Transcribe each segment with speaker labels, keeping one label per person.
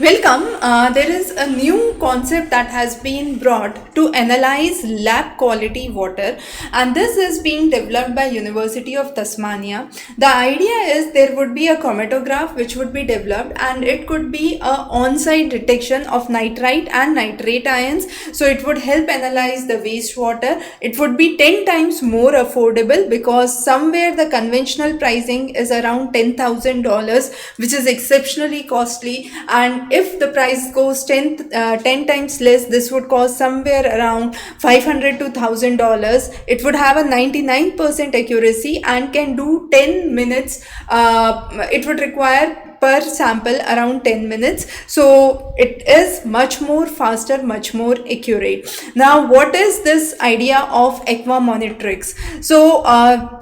Speaker 1: Welcome. There is a new concept that has been brought to analyze lab quality water, and this is being developed by University of Tasmania. The idea is there would be a chromatograph which would be developed, and it could be a on-site detection of nitrite and nitrate ions. So it would help analyze the wastewater. It would be 10 times more affordable because somewhere the conventional pricing is around $10,000, which is exceptionally costly, and if the price goes 10 times less, this would cost somewhere around $500 to $1,000. It would have a 99% accuracy and can do 10 minutes. It would require per sample around 10 minutes, so it is much more faster, much more accurate. Now, what is this idea of Aqua Monitrix? So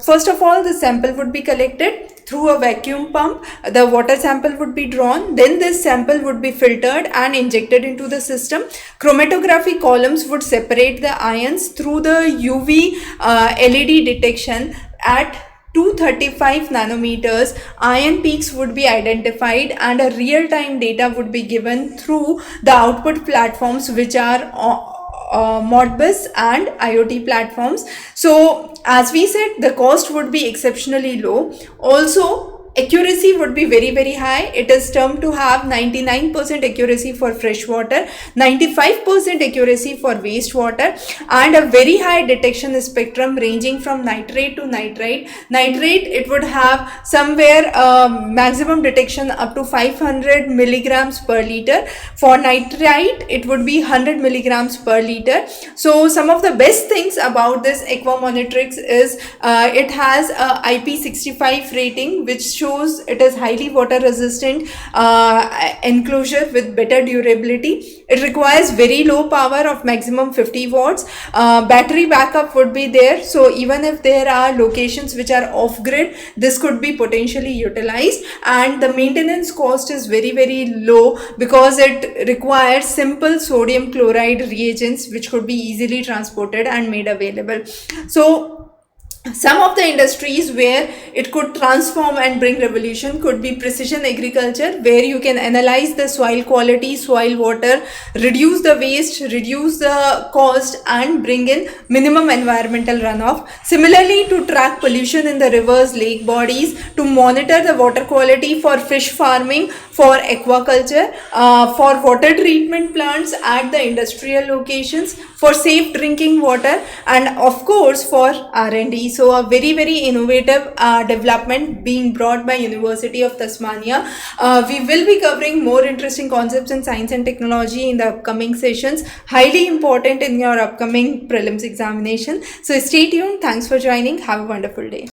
Speaker 1: first of all, the sample would be collected through a vacuum pump. The water sample would be drawn, then this sample would be filtered and injected into the system. Chromatography columns would separate the ions through the UV LED detection. At 235 nanometers, ion peaks would be identified and a real-time data would be given through the output platforms, which are Modbus and IoT platforms. So as we said, the cost would be exceptionally low. Also, accuracy would be very high. It is termed to have 99% accuracy for fresh water, 95% accuracy for wastewater, and a very high detection spectrum ranging from nitrate to nitrite. Nitrate, it would have somewhere maximum detection up to 500 milligrams per liter. For nitrite, it would be 100 milligrams per liter. So some of the best things about this Aqua Monitrix is it has a IP65 rating, which shows it is highly water resistant enclosure with better durability. It requires very low power of maximum 50 watts. Battery backup would be there, so even if there are locations which are off grid, this could be potentially utilized, and the maintenance cost is very low because it requires simple sodium chloride reagents which could be easily transported and made available. So some of the industries where it could transform and bring revolution could be precision agriculture, where you can analyze the soil quality, soil water, reduce the waste, reduce the cost, and bring in minimum environmental runoff. Similarly, to track pollution in the rivers, lake bodies, to monitor the water quality for fish farming, for aquaculture, for water treatment plants at the industrial locations, for safe drinking water, and of course for R&D. So a very innovative development being brought by University of Tasmania. We will be covering more interesting concepts in science and technology in the upcoming sessions, highly important in your upcoming prelims examination. So stay tuned. Thanks for joining. Have a wonderful day.